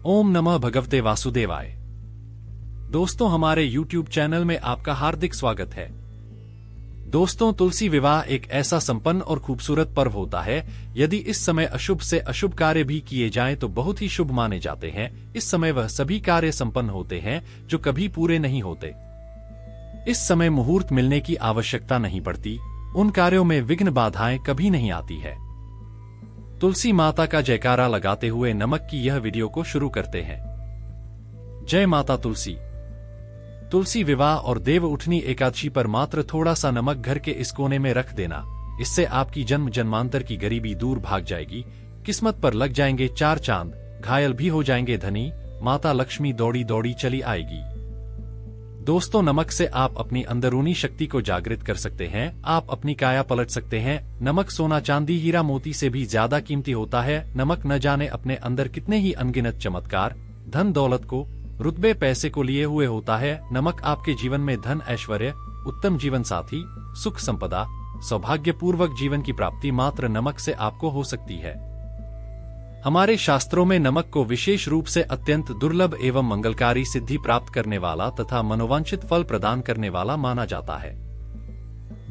ओम नमः भगवते वासुदेवाय। दोस्तों, हमारे YouTube चैनल में आपका हार्दिक स्वागत है। दोस्तों, तुलसी विवाह एक ऐसा संपन्न और खूबसूरत पर्व होता है। यदि इस समय अशुभ से अशुभ कार्य भी किए जाएं तो बहुत ही शुभ माने जाते हैं। इस समय वह सभी कार्य संपन्न होते हैं जो कभी पूरे नहीं होते। इस समय मुहूर्त मिलने की आवश्यकता नहीं पड़ती। उन कार्यों में विघ्न बाधाएं कभी नहीं आती है। तुलसी माता का जयकारा लगाते हुए नमक की यह वीडियो को शुरू करते हैं। जय माता तुलसी। तुलसी विवाह और देव उठनी एकादशी पर मात्र थोड़ा सा नमक घर के इस कोने में रख देना। इससे आपकी जन्म जन्मांतर की गरीबी दूर भाग जाएगी। किस्मत पर लग जाएंगे चार चांद, घायल भी हो जाएंगे धनी। माता लक्ष्मी दौड़ी दौड़ी चली आएगी। दोस्तों, नमक से आप अपनी अंदरूनी शक्ति को जागृत कर सकते हैं। आप अपनी काया पलट सकते हैं। नमक सोना चांदी हीरा मोती से भी ज्यादा कीमती होता है। नमक न जाने अपने अंदर कितने ही अनगिनत चमत्कार, धन दौलत को, रुतबे पैसे को लिए हुए होता है। नमक आपके जीवन में धन ऐश्वर्य, उत्तम जीवन साथी, सुख संपदा, सौभाग्यपूर्वक जीवन की प्राप्ति मात्र नमक से आपको हो सकती है। हमारे शास्त्रों में नमक को विशेष रूप से अत्यंत दुर्लभ एवं मंगलकारी सिद्धि प्राप्त करने वाला तथा मनोवांछित फल प्रदान करने वाला माना जाता है।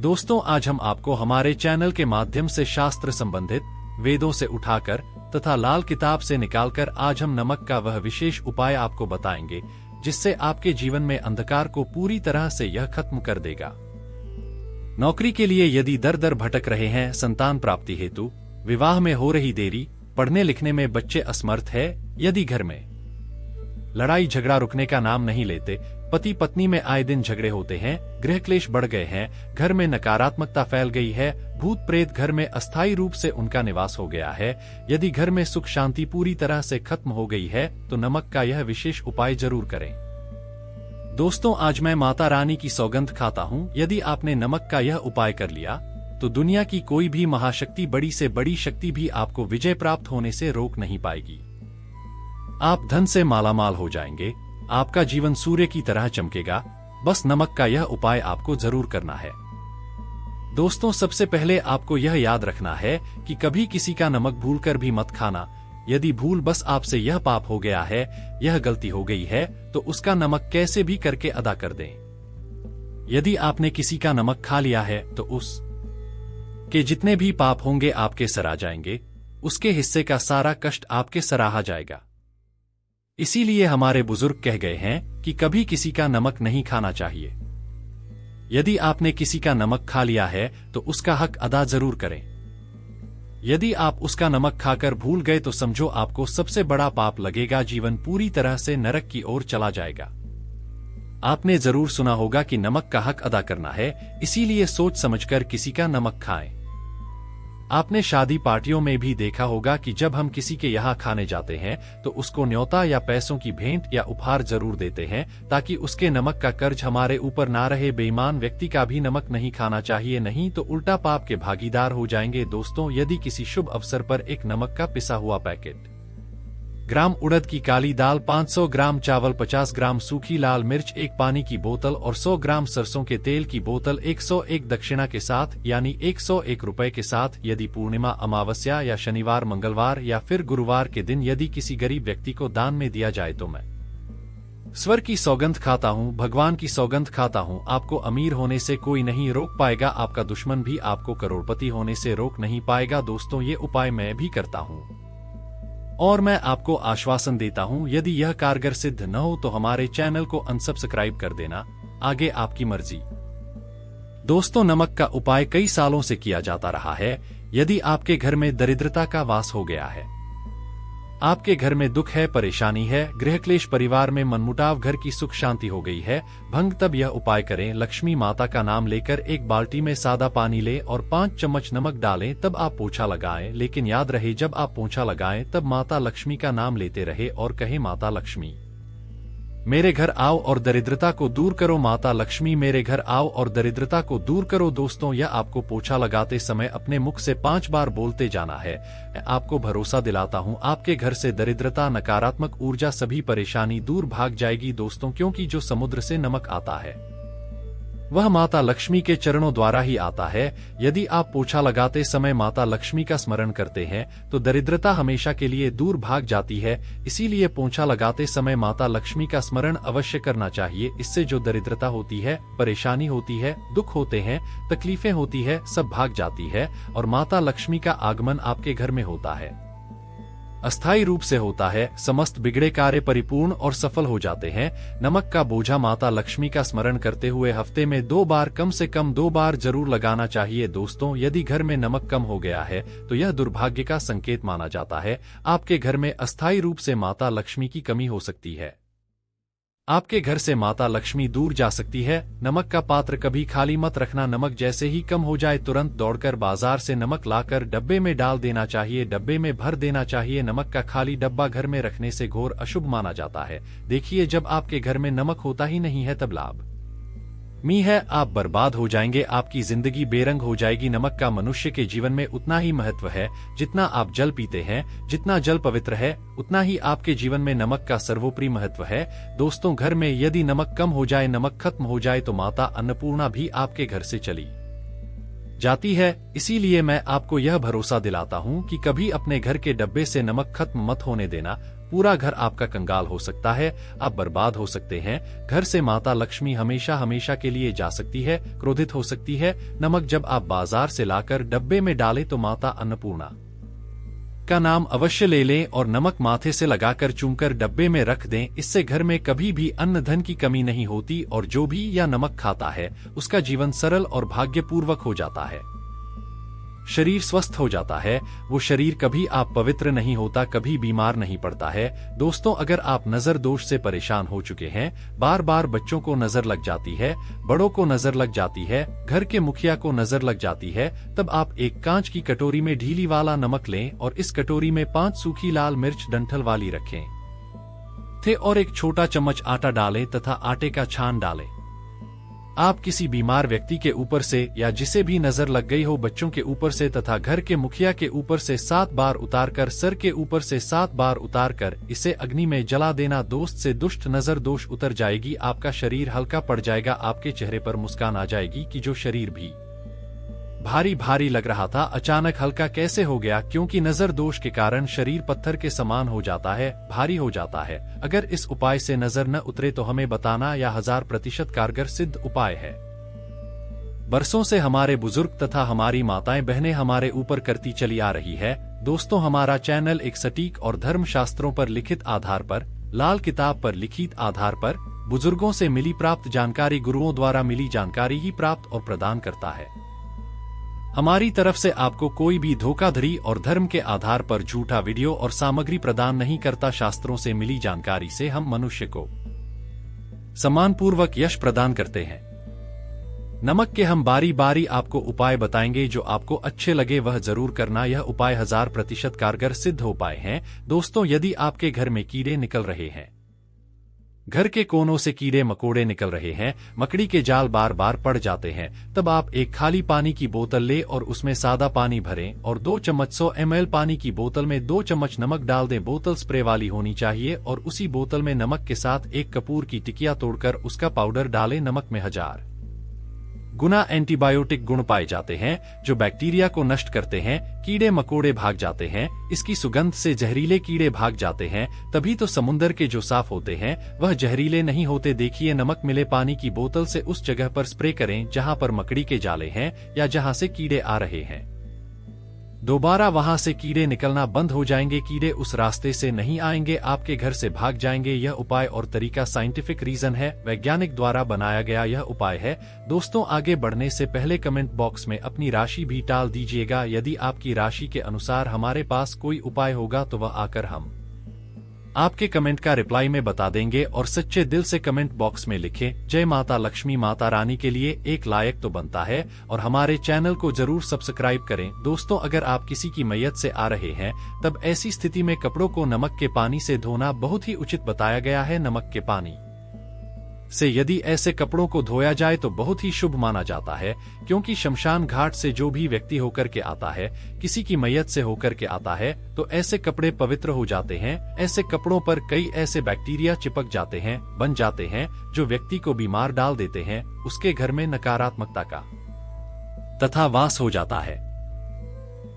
दोस्तों, आज हम आपको हमारे चैनल के माध्यम से शास्त्र संबंधित वेदों से उठाकर तथा लाल किताब से निकालकर आज हम नमक का वह विशेष उपाय आपको बताएंगे जिससे आपके जीवन में अंधकार को पूरी तरह से यह खत्म कर देगा। नौकरी के लिए यदि दर दर भटक रहे हैं, संतान प्राप्ति हेतु, विवाह में हो रही देरी, पढ़ने लिखने में बच्चे असमर्थ है, यदि घर में लड़ाई झगड़ा रुकने का नाम नहीं लेते, पति पत्नी में आए दिन झगड़े होते हैं, गृह क्लेश बढ़ गए हैं, घर में नकारात्मकता फैल गई है, भूत प्रेत घर में अस्थायी रूप से उनका निवास हो गया है, यदि घर में सुख शांति पूरी तरह से खत्म हो गई है, तो नमक का यह विशेष उपाय जरूर करें। दोस्तों, आज मैं माता रानी की सौगंध खाता हूँ, यदि आपने नमक का यह उपाय कर लिया तो दुनिया की कोई भी महाशक्ति, बड़ी से बड़ी शक्ति भी आपको विजय प्राप्त होने से रोक नहीं पाएगी। आप धन से मालामाल हो जाएंगे। आपका जीवन सूर्य की तरह चमकेगा। बस नमक का यह उपाय आपको जरूर करना है। दोस्तों, सबसे पहले आपको यह याद रखना है कि कभी किसी का नमक भूलकर भी मत खाना। यदि भूल बस आपसे यह पाप हो गया है, यह गलती हो गई है, तो उसका नमक कैसे भी करके अदा कर दें। यदि आपने किसी का नमक खा लिया है तो उस के जितने भी पाप होंगे आपके सर आ जाएंगे। उसके हिस्से का सारा कष्ट आपके सराहा जाएगा। इसीलिए हमारे बुजुर्ग कह गए हैं कि कभी किसी का नमक नहीं खाना चाहिए। यदि आपने किसी का नमक खा लिया है तो उसका हक अदा जरूर करें। यदि आप उसका नमक खाकर भूल गए तो समझो आपको सबसे बड़ा पाप लगेगा। जीवन पूरी तरह से नरक की ओर चला जाएगा। आपने जरूर सुना होगा कि नमक का हक अदा करना है, इसीलिए सोच समझकर किसी का नमक खाएं। आपने शादी पार्टियों में भी देखा होगा कि जब हम किसी के यहाँ खाने जाते हैं तो उसको न्योता या पैसों की भेंट या उपहार जरूर देते हैं ताकि उसके नमक का कर्ज हमारे ऊपर ना रहे। बेईमान व्यक्ति का भी नमक नहीं खाना चाहिए, नहीं तो उल्टा पाप के भागीदार हो जाएंगे। दोस्तों, यदि किसी शुभ अवसर पर एक नमक का पिसा हुआ पैकेट, ग्राम उड़द की काली दाल, 500 ग्राम चावल, 50 ग्राम सूखी लाल मिर्च, एक पानी की बोतल और 100 ग्राम सरसों के तेल की बोतल 101 दक्षिणा के साथ यानी 101 रुपए के साथ, यदि पूर्णिमा, अमावस्या या शनिवार, मंगलवार या फिर गुरुवार के दिन यदि किसी गरीब व्यक्ति को दान में दिया जाए तो मैं स्वर की सौगंध खाता हूँ, भगवान की सौगंध खाता हूँ, आपको अमीर होने से कोई नहीं रोक पाएगा। आपका दुश्मन भी आपको करोड़पति होने से रोक नहीं पाएगा। दोस्तों, ये उपाय मैं भी करता हूँ और मैं आपको आश्वासन देता हूं, यदि यह कारगर सिद्ध न हो तो हमारे चैनल को अनसब्सक्राइब कर देना। आगे आपकी मर्जी। दोस्तों, नमक का उपाय कई सालों से किया जाता रहा है। यदि आपके घर में दरिद्रता का वास हो गया है, आपके घर में दुख है, परेशानी है, गृह क्लेश, परिवार में मनमुटाव, घर की सुख शांति हो गई है भंग, तब यह उपाय करें। लक्ष्मी माता का नाम लेकर एक बाल्टी में सादा पानी लें और 5 चम्मच नमक डालें, तब आप पोछा लगाएं। लेकिन याद रहे, जब आप पोछा लगाएं तब माता लक्ष्मी का नाम लेते रहे और कहें, माता लक्ष्मी मेरे घर आओ और दरिद्रता को दूर करो। माता लक्ष्मी मेरे घर आओ और दरिद्रता को दूर करो। दोस्तों, यह आपको पोछा लगाते समय अपने मुख से 5 बार बोलते जाना है। मैं आपको भरोसा दिलाता हूँ, आपके घर से दरिद्रता, नकारात्मक ऊर्जा, सभी परेशानी दूर भाग जाएगी। दोस्तों, क्योंकि जो समुद्र से नमक आता है वह माता लक्ष्मी के चरणों द्वारा ही आता है। यदि आप पोछा लगाते समय माता लक्ष्मी का स्मरण करते हैं तो दरिद्रता हमेशा के लिए दूर भाग जाती है। इसीलिए पोछा लगाते समय माता लक्ष्मी का स्मरण अवश्य करना चाहिए। इससे जो दरिद्रता होती है, परेशानी होती है, दुख होते हैं, तकलीफें होती है, सब भाग जाती है और माता लक्ष्मी का आगमन आपके घर में होता है, अस्थायी रूप से होता है। समस्त बिगड़े कार्य परिपूर्ण और सफल हो जाते हैं। नमक का बोझा माता लक्ष्मी का स्मरण करते हुए हफ्ते में 2 बार, कम से कम 2 बार जरूर लगाना चाहिए। दोस्तों, यदि घर में नमक कम हो गया है तो यह दुर्भाग्य का संकेत माना जाता है। आपके घर में अस्थायी रूप से माता लक्ष्मी की कमी हो सकती है। आपके घर से माता लक्ष्मी दूर जा सकती है। नमक का पात्र कभी खाली मत रखना। नमक जैसे ही कम हो जाए तुरंत दौड़कर बाजार से नमक लाकर डब्बे में डाल देना चाहिए, डब्बे में भर देना चाहिए। नमक का खाली डब्बा घर में रखने से घोर अशुभ माना जाता है। देखिए, जब आपके घर में नमक होता ही नहीं है तब लाभ है, आप बर्बाद हो जाएंगे, आपकी जिंदगी बेरंग हो जाएगी। नमक का मनुष्य के जीवन में उतना ही महत्व है जितना आप जल पीते हैं। जितना जल पवित्र है उतना ही आपके जीवन में नमक का सर्वोपरि महत्व है। दोस्तों, घर में यदि नमक कम हो जाए, नमक खत्म हो जाए तो माता अन्नपूर्णा भी आपके घर से चली जाती है। इसीलिए मैं आपको यह भरोसा दिलाता हूँ कि कभी अपने घर के डब्बे से नमक खत्म मत होने देना। पूरा घर आपका कंगाल हो सकता है, आप बर्बाद हो सकते हैं। घर से माता लक्ष्मी हमेशा हमेशा के लिए जा सकती है, क्रोधित हो सकती है। नमक जब आप बाजार से लाकर डब्बे में डालें तो माता अन्नपूर्णा का नाम अवश्य ले लें और नमक माथे से लगाकर चूमकर डब्बे में रख दें। इससे घर में कभी भी अन्न धन की कमी नहीं होती और जो भी यह नमक खाता है उसका जीवन सरल और भाग्यपूर्वक हो जाता है। शरीर स्वस्थ हो जाता है। वो शरीर कभी आप पवित्र नहीं होता, कभी बीमार नहीं पड़ता है। दोस्तों, अगर आप नजर दोष से परेशान हो चुके हैं, बार बार बच्चों को नजर लग जाती है, बड़ों को नजर लग जाती है, घर के मुखिया को नजर लग जाती है, तब आप एक कांच की कटोरी में ढीली वाला नमक लें और इस कटोरी में 5 सूखी लाल मिर्च डंठल वाली रखें और एक छोटा चम्मच आटा डालें तथा आटे का छान डालें। आप किसी बीमार व्यक्ति के ऊपर से या जिसे भी नजर लग गई हो, बच्चों के ऊपर से तथा घर के मुखिया के ऊपर से 7 बार उतारकर, सर के ऊपर से 7 बार उतारकर इसे अग्नि में जला देना। दोस्त से दुष्ट नजर दोष उतर जाएगी, आपका शरीर हल्का पड़ जाएगा, आपके चेहरे पर मुस्कान आ जाएगी कि जो शरीर भी भारी भारी लग रहा था अचानक हल्का कैसे हो गया, क्योंकि नजर दोष के कारण शरीर पत्थर के समान हो जाता है, भारी हो जाता है। अगर इस उपाय से नजर न उतरे तो हमें बताना, या 1000% कारगर सिद्ध उपाय है। बरसों से हमारे बुजुर्ग तथा हमारी माताएं बहनें हमारे ऊपर करती चली आ रही है। दोस्तों, हमारा चैनल एक सटीक और धर्म शास्त्रों पर लिखित आधार पर, लाल किताब पर लिखित आधार पर, बुजुर्गों से मिली प्राप्त जानकारी, गुरुओं द्वारा मिली जानकारी ही प्राप्त और प्रदान करता है। हमारी तरफ से आपको कोई भी धोखाधड़ी और धर्म के आधार पर झूठा वीडियो और सामग्री प्रदान नहीं करता। शास्त्रों से मिली जानकारी से हम मनुष्य को सम्मानपूर्वक यश प्रदान करते हैं। नमक के हम बारी बारी आपको उपाय बताएंगे, जो आपको अच्छे लगे वह जरूर करना। यह उपाय 1000% कारगर सिद्ध उपाय हैं। दोस्तों, यदि आपके घर में कीड़े निकल रहे हैं, घर के कोनों से कीड़े मकोड़े निकल रहे हैं, मकड़ी के जाल बार बार पड़ जाते हैं, तब आप एक खाली पानी की बोतल ले और उसमें सादा पानी भरें और 2 चम्मच 100 ml पानी की बोतल में 2 चम्मच नमक डाल दें। बोतल स्प्रे वाली होनी चाहिए और उसी बोतल में नमक के साथ एक कपूर की टिकिया तोड़कर उसका पाउडर डालें। नमक में 1000 गुना एंटीबायोटिक गुण पाए जाते हैं जो बैक्टीरिया को नष्ट करते हैं, कीड़े मकोड़े भाग जाते हैं। इसकी सुगंध से जहरीले कीड़े भाग जाते हैं। तभी तो समुंदर के जो साफ होते हैं वह जहरीले नहीं होते। देखिए, नमक मिले पानी की बोतल से उस जगह पर स्प्रे करें जहां पर मकड़ी के जाले हैं या जहां से कीड़े आ रहे हैं। दोबारा वहां से कीड़े निकलना बंद हो जाएंगे, कीड़े उस रास्ते से नहीं आएंगे, आपके घर से भाग जाएंगे। यह उपाय और तरीका साइंटिफिक रीजन है, वैज्ञानिक द्वारा बनाया गया यह उपाय है। दोस्तों, आगे बढ़ने से पहले कमेंट बॉक्स में अपनी राशि भी डाल दीजिएगा। यदि आपकी राशि के अनुसार हमारे पास कोई उपाय होगा तो वह आकर हम आपके कमेंट का रिप्लाई में बता देंगे। और सच्चे दिल से कमेंट बॉक्स में लिखें, जय माता लक्ष्मी माता रानी के लिए एक लायक तो बनता है। और हमारे चैनल को जरूर सब्सक्राइब करें। दोस्तों, अगर आप किसी की मैयत से आ रहे हैं तब ऐसी स्थिति में कपड़ों को नमक के पानी से धोना बहुत ही उचित बताया गया है। नमक के पानी से यदि ऐसे कपड़ों को धोया जाए तो बहुत ही शुभ माना जाता है, क्योंकि शमशान घाट से जो भी व्यक्ति होकर के आता है, किसी की मैयत से होकर के आता है, तो ऐसे कपड़े पवित्र हो जाते हैं। ऐसे कपड़ों पर कई ऐसे बैक्टीरिया चिपक जाते हैं, बन जाते हैं, जो व्यक्ति को बीमार डाल देते हैं। उसके घर में नकारात्मकता का तथा वास हो जाता है।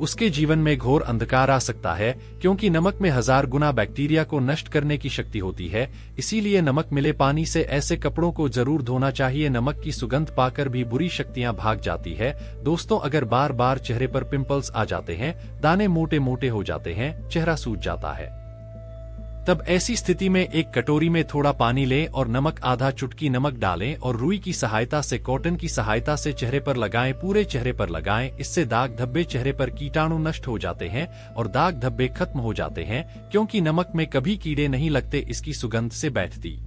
उसके जीवन में घोर अंधकार आ सकता है, क्योंकि नमक में 1000 गुना बैक्टीरिया को नष्ट करने की शक्ति होती है। इसीलिए नमक मिले पानी से ऐसे कपड़ों को जरूर धोना चाहिए। नमक की सुगंध पाकर भी बुरी शक्तियां भाग जाती है। दोस्तों, अगर बार बार चेहरे पर पिंपल्स आ जाते हैं, दाने मोटे मोटे हो जाते हैं, चेहरा सूज जाता है, तब ऐसी स्थिति में एक कटोरी में थोड़ा पानी लें और नमक आधा चुटकी नमक डालें और रुई की सहायता से, कॉटन की सहायता से चेहरे पर लगाएं, पूरे चेहरे पर लगाएं। इससे दाग धब्बे, चेहरे पर कीटाणु नष्ट हो जाते हैं और दाग धब्बे खत्म हो जाते हैं, क्योंकि नमक में कभी कीड़े नहीं लगते, इसकी सुगंध से बैठती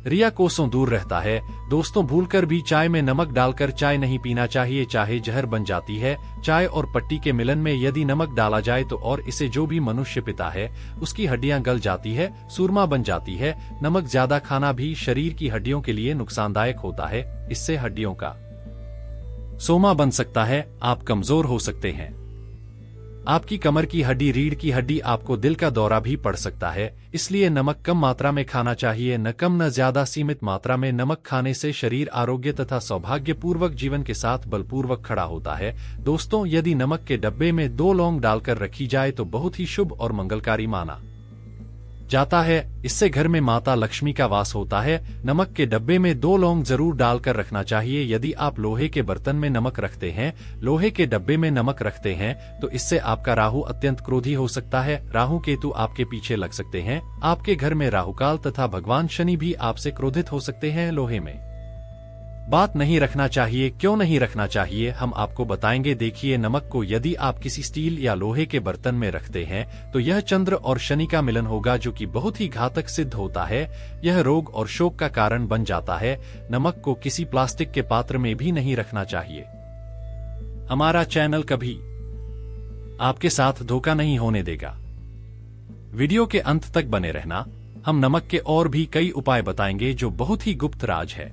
रिया कोसों दूर रहता है। दोस्तों, भूलकर भी चाय में नमक डालकर चाय नहीं पीना चाहिए, चाहे जहर बन जाती है। चाय और पट्टी के मिलन में यदि नमक डाला जाए तो और इसे जो भी मनुष्य पीता है उसकी हड्डियां गल जाती है, सूरमा बन जाती है। नमक ज्यादा खाना भी शरीर की हड्डियों के लिए नुकसानदायक होता है। इससे हड्डियों का सोमा बन सकता है, आप कमजोर हो सकते हैं। आपकी कमर की हड्डी, रीढ़ की हड्डी, आपको दिल का दौरा भी पड़ सकता है। इसलिए नमक कम मात्रा में खाना चाहिए, न कम न ज्यादा, सीमित मात्रा में। नमक खाने से शरीर आरोग्य तथा सौभाग्यपूर्वक जीवन के साथ बलपूर्वक खड़ा होता है। दोस्तों, यदि नमक के डब्बे में 2 लौंग डालकर रखी जाए तो बहुत ही शुभ और मंगलकारी माना जाता है। इससे घर में माता लक्ष्मी का वास होता है। नमक के डब्बे में 2 लौंग जरूर डालकर रखना चाहिए। यदि आप लोहे के बर्तन में नमक रखते हैं, लोहे के डब्बे में नमक रखते हैं, तो इससे आपका राहु अत्यंत क्रोधी हो सकता है। राहु केतु आपके पीछे लग सकते हैं। आपके घर में राहुकाल तथा भगवान शनि भी आपसे क्रोधित हो सकते हैं। लोहे में बात नहीं रखना चाहिए। क्यों नहीं रखना चाहिए, हम आपको बताएंगे। देखिए, नमक को यदि आप किसी स्टील या लोहे के बर्तन में रखते हैं तो यह चंद्र और शनि का मिलन होगा, जो कि बहुत ही घातक सिद्ध होता है। यह रोग और शोक का कारण बन जाता है। नमक को किसी प्लास्टिक के पात्र में भी नहीं रखना चाहिए। हमारा चैनल कभी आपके साथ धोखा नहीं होने देगा। वीडियो के अंत तक बने रहना। हम नमक के और भी कई उपाय बताएंगे जो बहुत ही गुप्त राज है।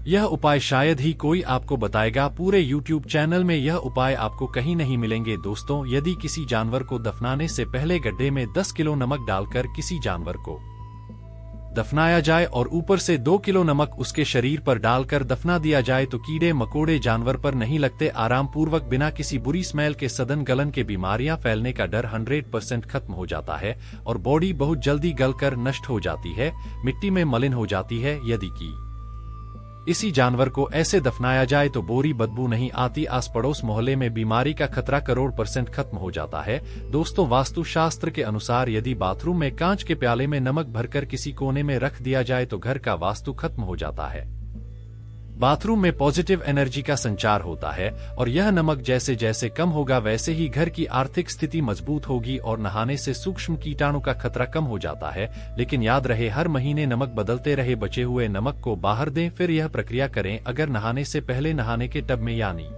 यह उपाय शायद ही कोई आपको बताएगा। पूरे YouTube चैनल में यह उपाय आपको कहीं नहीं मिलेंगे। दोस्तों, यदि किसी जानवर को दफनाने से पहले गड्ढे में 10 किलो नमक डालकर किसी जानवर को दफनाया जाए और ऊपर से 2 किलो नमक उसके शरीर पर डालकर दफना दिया जाए तो कीड़े मकोड़े जानवर पर नहीं लगते। आराम पूर्वक, बिना किसी बुरी स्मेल के, सदन गलन के, बीमारियां फैलने का डर 100% खत्म हो जाता है और बॉडी बहुत जल्दी गलकर नष्ट हो जाती है, मिट्टी में मलिन हो जाती है। यदि कि इसी जानवर को ऐसे दफनाया जाए तो बोरी बदबू नहीं आती। आस पड़ोस मोहल्ले में बीमारी का खतरा 100% खत्म हो जाता है। दोस्तों, वास्तु शास्त्र के अनुसार यदि बाथरूम में कांच के प्याले में नमक भरकर किसी कोने में रख दिया जाए तो घर का वास्तु खत्म हो जाता है। बाथरूम में पॉजिटिव एनर्जी का संचार होता है और यह नमक जैसे जैसे कम होगा वैसे ही घर की आर्थिक स्थिति मजबूत होगी और नहाने से सूक्ष्म कीटाणु का खतरा कम हो जाता है। लेकिन याद रहे, हर महीने नमक बदलते रहे। बचे हुए नमक को बाहर दें, फिर यह प्रक्रिया करें। अगर नहाने से पहले नहाने के टब में यानी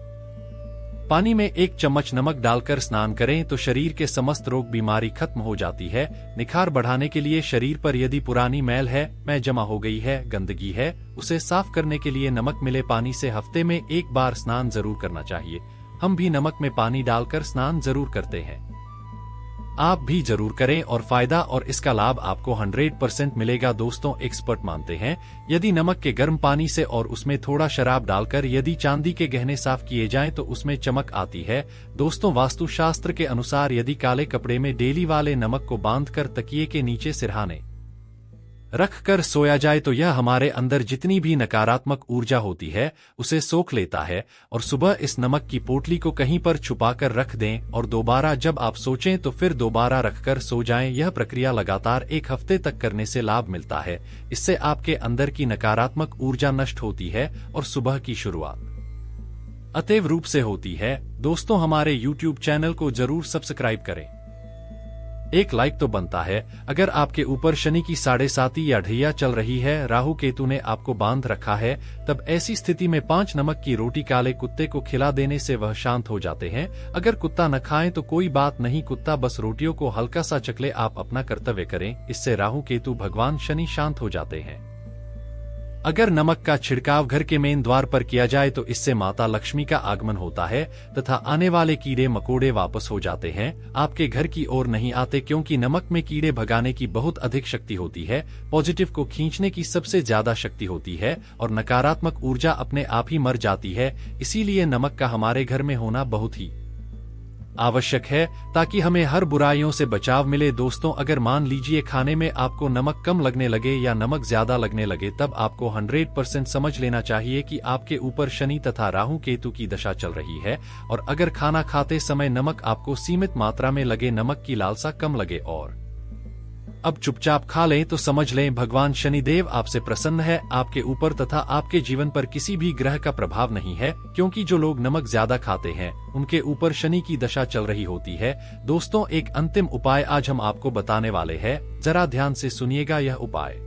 पानी में 1 चम्मच नमक डालकर स्नान करें तो शरीर के समस्त रोग बीमारी खत्म हो जाती है। निखार बढ़ाने के लिए शरीर पर यदि पुरानी मैल है, मैं जमा हो गई है, गंदगी है, उसे साफ करने के लिए नमक मिले पानी से हफ्ते में 1 बार स्नान जरूर करना चाहिए। हम भी नमक में पानी डालकर स्नान जरूर करते हैं, आप भी जरूर करें और फायदा और इसका लाभ आपको 100% मिलेगा। दोस्तों, एक्सपर्ट मानते हैं यदि नमक के गर्म पानी से और उसमें थोड़ा शराब डालकर यदि चांदी के गहने साफ किए जाएं तो उसमें चमक आती है। दोस्तों, वास्तु शास्त्र के अनुसार यदि काले कपड़े में डेली वाले नमक को बांधकर तकिए के नीचे सिरहाने रख कर सोया जाए तो यह हमारे अंदर जितनी भी नकारात्मक ऊर्जा होती है उसे सोख लेता है और सुबह इस नमक की पोटली को कहीं पर छुपाकर रख दें और दोबारा जब आप सोचें तो फिर दोबारा रखकर सो जाएं। यह प्रक्रिया लगातार 1 हफ्ते तक करने से लाभ मिलता है। इससे आपके अंदर की नकारात्मक ऊर्जा नष्ट होती है और सुबह की शुरुआत अतैव रूप से होती है। दोस्तों, हमारे YouTube चैनल को जरूर सब्सक्राइब करें। 1 लाइक तो बनता है। अगर आपके ऊपर शनि की 7.5 या ढैया चल रही है, राहु केतु ने आपको बांध रखा है, तब ऐसी स्थिति में 5 नमक की रोटी काले कुत्ते को खिला देने से वह शांत हो जाते हैं। अगर कुत्ता न खाएं तो कोई बात नहीं, कुत्ता बस रोटियों को हल्का सा चखले, आप अपना कर्तव्य करें। इससे राहु केतु भगवान शनि शांत हो जाते हैं। अगर नमक का छिड़काव घर के मेन द्वार पर किया जाए तो इससे माता लक्ष्मी का आगमन होता है तथा आने वाले कीड़े मकोड़े वापस हो जाते हैं, आपके घर की ओर नहीं आते, क्योंकि नमक में कीड़े भगाने की बहुत अधिक शक्ति होती है, पॉजिटिव को खींचने की सबसे ज्यादा शक्ति होती है और नकारात्मक ऊर्जा अपने आप ही मर जाती है। इसीलिए नमक का हमारे घर में होना बहुत ही आवश्यक है ताकि हमें हर बुराइयों से बचाव मिले। दोस्तों, अगर मान लीजिए खाने में आपको नमक कम लगने लगे या नमक ज्यादा लगने लगे, तब आपको 100% समझ लेना चाहिए कि आपके ऊपर शनि तथा राहु केतु की दशा चल रही है। और अगर खाना खाते समय नमक आपको सीमित मात्रा में लगे, नमक की लालसा कम लगे और अब चुपचाप खा लें, तो समझ लें भगवान शनिदेव आपसे प्रसन्न है, आपके ऊपर तथा आपके जीवन पर किसी भी ग्रह का प्रभाव नहीं है, क्योंकि जो लोग नमक ज्यादा खाते हैं उनके ऊपर शनि की दशा चल रही होती है। दोस्तों, एक अंतिम उपाय आज हम आपको बताने वाले हैं, जरा ध्यान से सुनिएगा। यह उपाय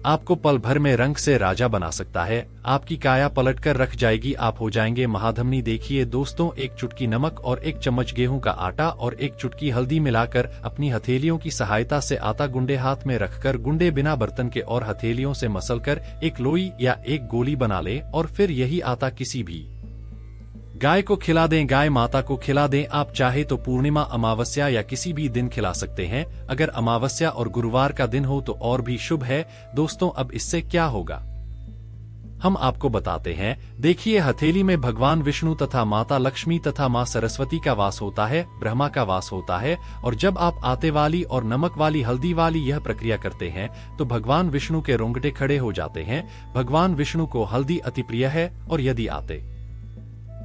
आपको पल भर में रंग से राजा बना सकता है, आपकी काया पलटकर रख जाएगी, आप हो जाएंगे महाधमनी। देखिए दोस्तों, एक चुटकी नमक और एक चम्मच गेहूं का आटा और एक चुटकी हल्दी मिलाकर अपनी हथेलियों की सहायता से आटा गुंडे हाथ में रखकर गुंडे बिना बर्तन के और हथेलियों से मसलकर एक लोई या एक गोली बना ले और फिर यही आटा किसी भी गाय को खिला दें, गाय माता को खिला दें। आप चाहे तो पूर्णिमा, अमावस्या या किसी भी दिन खिला सकते हैं। अगर अमावस्या और गुरुवार का दिन हो तो और भी शुभ है। दोस्तों, अब इससे क्या होगा हम आपको बताते हैं। देखिए, हथेली में भगवान विष्णु तथा माता लक्ष्मी तथा मां सरस्वती का वास होता है, ब्रह्मा का वास होता है। और जब आप आटे वाली और नमक वाली हल्दी वाली यह प्रक्रिया करते हैं तो भगवान विष्णु के रोंगटे खड़े हो जाते हैं। भगवान विष्णु को हल्दी अति प्रिय है और यदि आटे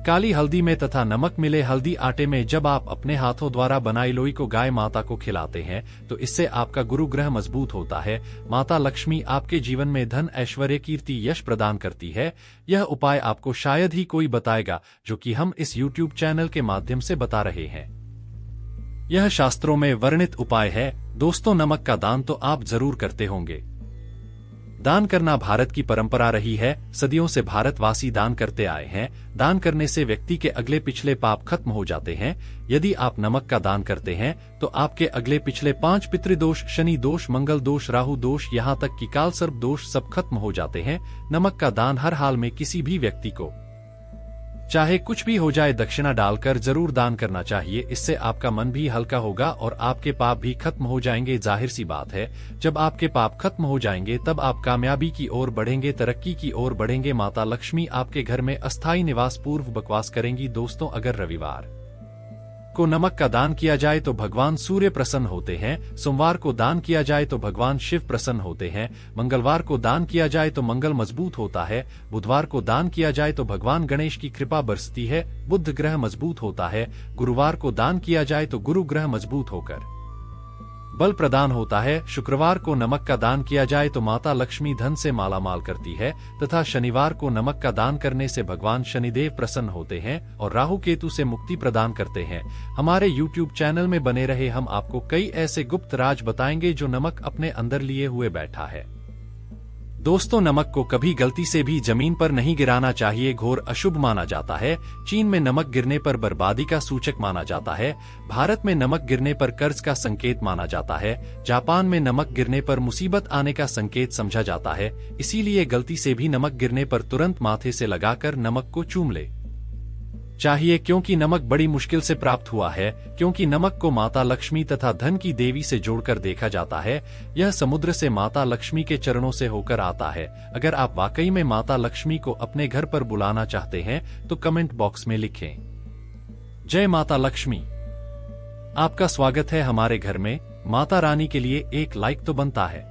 काली हल्दी में तथा नमक मिले हल्दी आटे में जब आप अपने हाथों द्वारा बनाई लोई को गाय माता को खिलाते हैं तो इससे आपका गुरु ग्रह मजबूत होता है। माता लक्ष्मी आपके जीवन में धन, ऐश्वर्य, कीर्ति, यश प्रदान करती है। यह उपाय आपको शायद ही कोई बताएगा, जो कि हम इस YouTube चैनल के माध्यम से बता रहे हैं। यह शास्त्रों में वर्णित उपाय है। दोस्तों, नमक का दान तो आप जरूर करते होंगे। दान करना भारत की परंपरा रही है, सदियों से भारतवासी दान करते आए हैं। दान करने से व्यक्ति के अगले पिछले पाप खत्म हो जाते हैं। यदि आप नमक का दान करते हैं तो आपके अगले पिछले 5 पितृदोष, शनि दोष, मंगल दोष, राहु दोष, यहाँ तक कि काल सर्प दोष सब खत्म हो जाते हैं। नमक का दान हर हाल में किसी भी व्यक्ति को, चाहे कुछ भी हो जाए, दक्षिणा डालकर जरूर दान करना चाहिए। इससे आपका मन भी हल्का होगा और आपके पाप भी खत्म हो जाएंगे। जाहिर सी बात है, जब आपके पाप खत्म हो जाएंगे तब आप कामयाबी की ओर बढ़ेंगे, तरक्की की ओर बढ़ेंगे। माता लक्ष्मी आपके घर में अस्थायी निवास पूर्व बकवास करेंगी। दोस्तों, अगर रविवार को नमक का दान किया जाए तो भगवान सूर्य प्रसन्न होते हैं। सोमवार को दान किया जाए तो भगवान शिव प्रसन्न होते हैं। मंगलवार को दान किया जाए तो मंगल मजबूत होता है। बुधवार को दान किया जाए तो भगवान गणेश की कृपा बरसती है, बुध ग्रह मजबूत होता है। गुरुवार को दान किया जाए तो गुरु ग्रह मजबूत होकर बल प्रदान होता है। शुक्रवार को नमक का दान किया जाए तो माता लक्ष्मी धन से मालामाल करती है तथा शनिवार को नमक का दान करने से भगवान शनिदेव प्रसन्न होते हैं और राहु केतु से मुक्ति प्रदान करते हैं। हमारे YouTube चैनल में बने रहे, हम आपको कई ऐसे गुप्त राज बताएंगे जो नमक अपने अंदर लिए हुए बैठा है। दोस्तों, नमक को कभी गलती से भी जमीन पर नहीं गिराना चाहिए, घोर अशुभ माना जाता है। चीन में नमक गिरने पर बर्बादी का सूचक माना जाता है। भारत में नमक गिरने पर कर्ज का संकेत माना जाता है। जापान में नमक गिरने पर मुसीबत आने का संकेत समझा जाता है। इसीलिए गलती से भी नमक गिरने पर तुरंत माथे से लगाकर नमक को चूम ले चाहिए, क्योंकि नमक बड़ी मुश्किल से प्राप्त हुआ है। क्योंकि नमक को माता लक्ष्मी तथा धन की देवी से जोड़कर देखा जाता है। यह समुद्र से माता लक्ष्मी के चरणों से होकर आता है। अगर आप वाकई में माता लक्ष्मी को अपने घर पर बुलाना चाहते हैं तो कमेंट बॉक्स में लिखें, जय माता लक्ष्मी। आपका स्वागत है हमारे घर में। माता रानी के लिए एक लाइक तो बनता है।